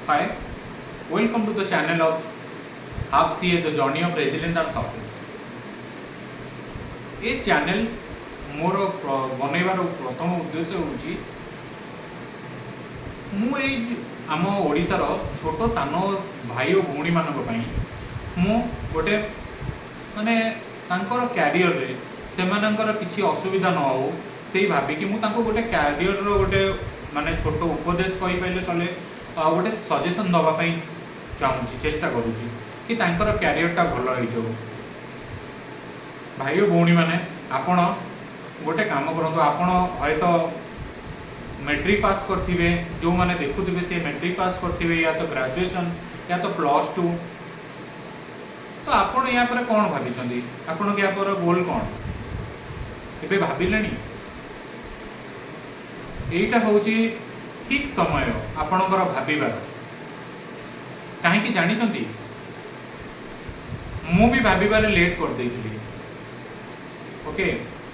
Hi, welcome to the channel of Half CA The Journey of Resilience and Success. ये channel मोर बनैबार प्रथम उद्देश्य होची मु आम ओडिशार छोट सान भाई और भौणी मानक पई मु गोटे माने तांकर कैरियर रे सेमानंकर किछि असुविधा न हो सेही भाबिकी मु तांको गोटे कैरियर रो गोटे माने छोट उपदेश कहि पाइले चले गोटे सजेशन दबा पई चाहूँगी चेष्टा करूँगी कि तांकर कैरियरटा भल हो जाऊ। भाई और भौणी माने आपण गोटे काम करंतु आपण हय तो मैट्रिक पास करथिबे जो माने देखुथिबे से मैट्रिक पास करथिबे या तो ग्रेजुएशन या तो +2 तो आपण या पर कोन भाबिचंदी आपण के या पर गोल कोन एबे भाबिलेनी एटा होची ठीक समय आपणकर भाबिबार कहीं जानी मु भी भाबिबार लेट कर देइथिली ओके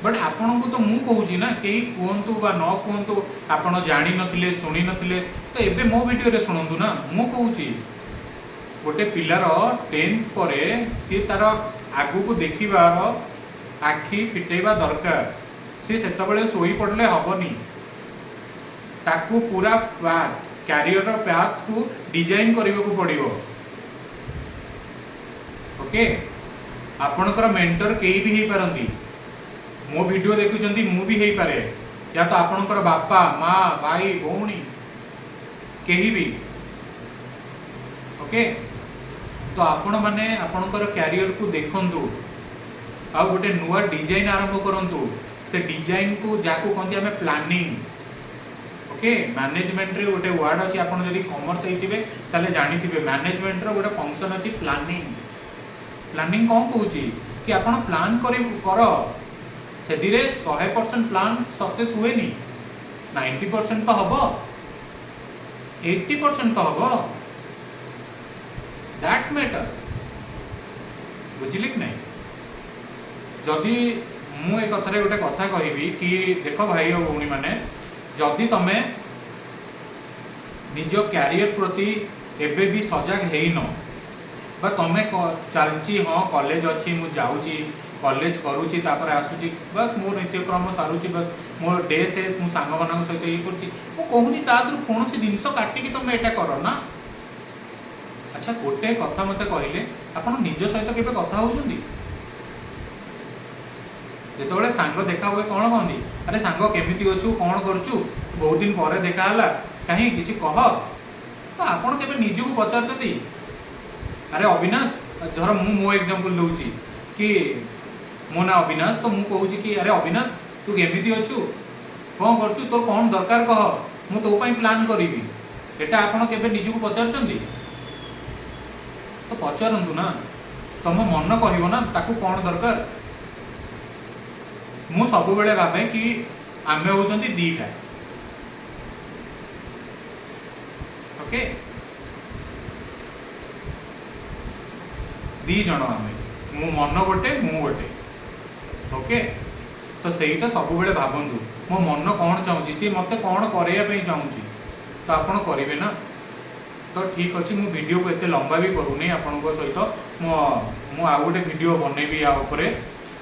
बट आपन को तो मु कहूची ना कहीं कहतु बा न कहतु आपन जानी नथिले सुनी नथिले तो एबे मो वीडियो रे सुनंतु ना मु कहूची गोटे पिलार 10th परे सी तार आगु को देखिबार आखि फिटेबा दरकार सी सेतबेले सोई पड़ले हबनी ताकू पूरा पाथ कैरियर पाथ को डिजाइन करने को पड़ो ओके आपणकर मेंटर कई भी हो पारती मो वीडियो देखुंत मु भी हो पारे या तो आपणकर बापा माँ भाई भौणी कहीं भी ओके तो आपण माने आपणकर कैरियर को देखंतु आ गोटे नुआ डिजाइन आरंभ करंतु से डिजाइन को जाको कहते हमें प्लानिंग ओके मैनेजमेंट रे गोटे वर्ड अछि आपण जदी कॉमर्स हेतिबे ताले जानिथिबे मैनेजमेंट रो गोटे फंक्शन अछि प्लानिंग प्लानिंग कोन कहूची कि आपण प्लान कर से धीरे 100% प्लान सक्सेस हुए नी 90% तो हबो 80% तो हबो दैट्स मैटर बुझिले कि नहीं जदी मु ए कथरे गोटे कथा कहबी कि देखो भाई और भौणी माने जदि तमे निज कैरियर प्रति एबे भी सजग हेइन बा तमे चलची हाँ कॉलेज अच्छी मु जाऊँगी कॉलेज करूची तापर आसुची बस मोर नित्यक्रम सारूची बस मोर डे शेष मु सांग मान सहित ये करूची मु कहूनी तादरु कौन जिनस काटिकी तुम एटा कर ना अच्छा गोटे कथा मते कहले आपण निज सहित केबे कथा होउछंदी जेतबेले सांग देखा हुए कौन कहती अरे सांग केमिति अच्छु कौन करूँ बहुत दिन पर देखाला कहीं किसी कह तो आपड़ के निजू पचार अरे अविनाश धर मो एग्जांपल दूची कि मो ना अविनाश तो मु कहूँ कि अरे अविनाश तू केमिति अच्छु कौन करूँ तोर कौन दरकार कह मु तो प्लान करी एटा आपड़ के निजू पचार तो पचारतु ना तुम मन कह ना ताकू कौन दरकार मु सब बेले भावे कि आमे होचंती दीटा ओके दी जण आमे मु मन गोटे मु गोटे ओके तो सेटा सब बेले भाबंतु मो मन कौन चाहूँगी सी मते कौन करने चाहूँगी तो आपन करेंगे ना तो ठीक अच्छे मु वीडियो को एते लंबा भी करूनी आपण सहित मु आ गोटे वीडियो बनैबी या उपरे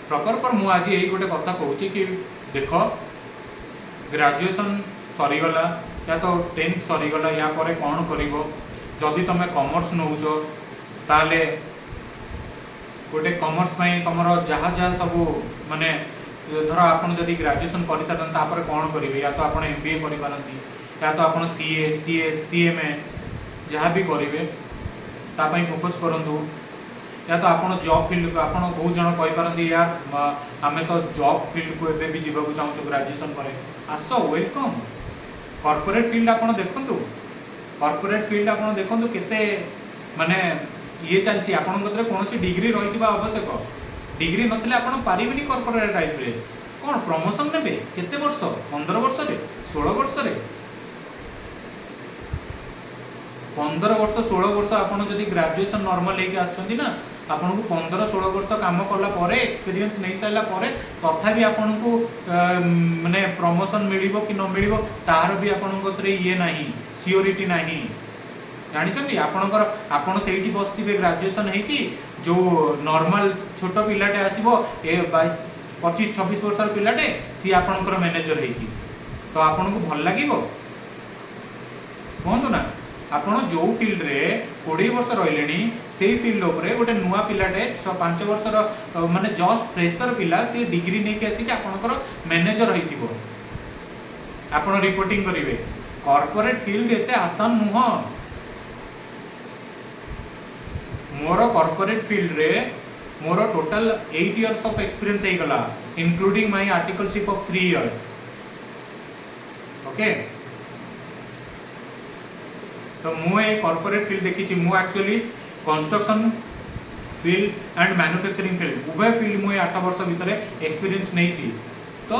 प्रपर पर मु आज यही गोटे कथा कहूँ कि देख ग्रेजुएशन सरीगला या तो 10th सरीगला या पर कौन कर जदि तुम कॉमर्स नौच ताले गोटे कॉमर्स में तुम जहाँ जहाँ सब माने धर आपन जदि ग्रेजुएशन कर सारे तापर कौन करेंगे या तो आप MBA करें या तो आप CA CS CMA जहाँ भी करेंगे तापाई फोकस करूँ या तो आप जॉब फील्ड को आप बहुत जन कहींपारती यार आम तो जॉब फील्ड को एबे भी जीवाक चाहूँ ग्रेजुएशन पर आस वेलकम कॉर्पोरेट फील्ड आप देखु कॉर्पोरेट फील्ड आप देखु केते माने ये चलती आपन कौन डिग्री रही आवश्यक डिग्री नथिले आप पारिबेनी कॉर्पोरेट लाइफ रे कौन प्रमोशन नेबे केते वर्ष 15 वर्ष रे 16 वर्ष रे 15 वर्ष 16 वर्ष आपन जदि ग्रेजुएशन नॉर्मल लेके आछंती ना आपन को 15-16 वर्ष काम कला परे एक्सपीरियंस नहीं साइला परे तथापि आपन को माने प्रमोशन मिलिबो कि न मिलिबो तार भी आपन को ये नहीं सियोरिटी नहीं ଜାଣିଛନ୍ତି ଆପଣଙ୍କର ଆପଣ ସେଇଠି ବସିଥିବେ ଗ୍ରାଜୁଏସନ୍ ହେଇକି ଯେଉଁ ନର୍ମାଲ ଛୋଟ ପିଲାଟେ ଆସିବ ଏ 25-26 ବର୍ଷର ପିଲାଟେ ସିଏ ଆପଣଙ୍କର ମ୍ୟାନେଜର ହେଇକି ତ ଆପଣଙ୍କୁ ଭଲ ଲାଗିବ କୁହନ୍ତୁ ନା। ଆପଣ ଯେଉଁ ଫିଲ୍ଡରେ 20 ବର୍ଷ ରହିଲେଣି ସେଇ ଫିଲ୍ଡ ଉପରେ ଗୋଟେ ନୂଆ ପିଲାଟେ 5 ବର୍ଷର ମାନେ ଜଷ୍ଟ ଫ୍ରେଶର ପିଲା ସେ ଡିଗ୍ରୀ ନେଇକି ଆସିକି ଆପଣଙ୍କର ମ୍ୟାନେଜର ହେଇଥିବ ଆପଣ ରିପୋର୍ଟିଂ କରିବେ। କର୍ପୋରେଟ ଫିଲ୍ଡ ଏତେ ଆସାନ ନୁହଁ। मोर कॉर्पोरेट फील्ड रे मोर टोटल 8 इयर्स ऑफ एक्सपीरियंस हे गला including my articleship of 3 years. Okay तो मु ए कॉर्पोरेट फील्ड देखी मु actually construction field and manufacturing field उभय फील्ड मु 8 वर्ष भितर एक्सपीरियंस नहीं तो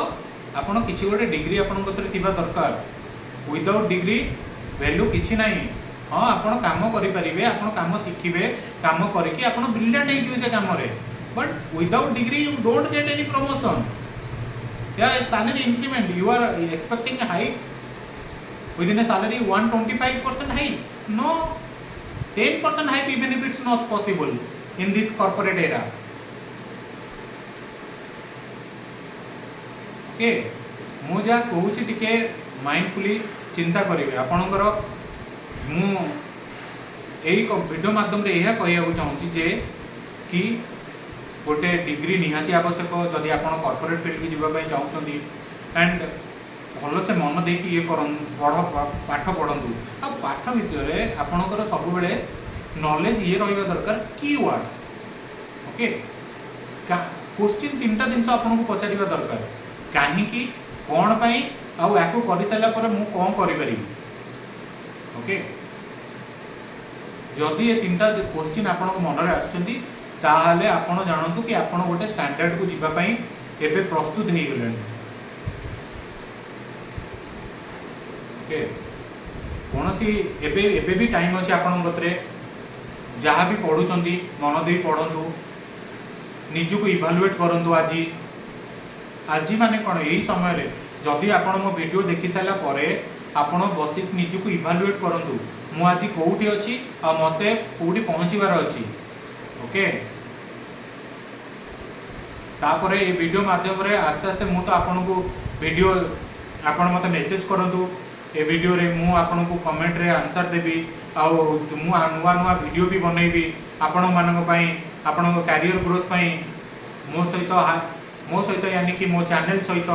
आपण किसी गोटे डिग्री आपण कतरे थिबा दरकार। विदाउट डिग्री वैल्यू किछि नाही। हाँ आपण काम करि परिबे आपण काम शिखिबे काम करके आपण ब्रिलियंट हे जे काम रे but without degree you don't get any promotion या salary increment you are expecting high within a salary 125% high no 10% high even if it's not possible in this corporate era। Okay मु जा कहूची टिके mindfully चिंता करिवे आपणकर मु एई video माध्यम रे यह कहया चाहूची जे कि गोटे डिग्री निहाती आवश्यक जदि आपण कॉर्पोरेट फील्ड की जीवा पई चाहूचंदी एंड भल से मन देकी ये कर पाठ पढ़ु आ पाठ भितर आपणकर सब बेले नॉलेज ये रहिबा दरकार कीवर्ड। ओके क्वेश्चन 3टा दिन आपन को पचारिबा दरकार कहीं कौन पाई आउ याकू कर सारा पर मु कौन करि। ओके जदि ये 3टा क्वेश्चन आपन को मन रे आछंती ताहाले आपन जानतु कि आपन गोटे स्टैंडर्ड को जीवा पई एबे प्रस्तुत हे गेलेन। ओके कौन सी एबे एबे भी टाइम अच्छे आपन गतरे जहाँ भी पढ़ुचंती मन दे पढ़ंतु निजु इभालुएट करंतु आज माने कौन यही समय रे जदि आपण मो वीडियो देखि साला परे आपण बसी निजु इभालुएट करंतु मु आज कोउठी अछि आ मते कोउठी पहुंचीबार अछि। ओके तापरे ये वीडियो माध्यम रे आस्ते आस्ते मु तो आपण को वीडियो आपण मते मैसेज करंतु ए वीडियो रे मु आपण को कमेंट रे आंसर देबी आ मु नुआ नुआ वीडियो भी बनैबी आपण मानक पई आपण को कैरियर ग्रोथ पई मो सहित यानी कि मो चैनल सहित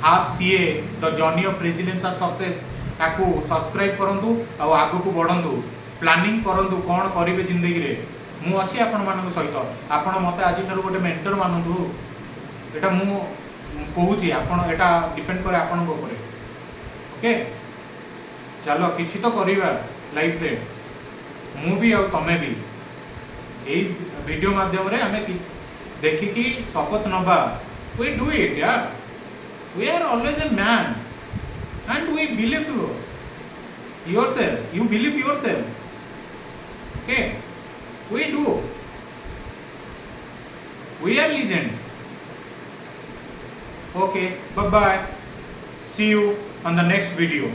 half CA the journey of presidential success ताकू सब्सक्राइब करंतु आ आगु को बढ़ंतु प्लानिंग करंतु कोन करिवे जिंदगी रे मु अछि आपण मानक सहित आपण मते आज ठारू गोटे मेंटर मानंतु एटा मु कहूची आपण एटा डिपेंड करे आपण को ऊपर। ओके चलो किछि तो करिवा लाइफ रे मु भी और तमे भी एई वीडियो माध्यम रे हमें देखि कि शपथ नबा वी डू इट यार we are always a man and we believe yourself you believe yourself. Okay we do we are legend. Okay bye bye see you on the next video.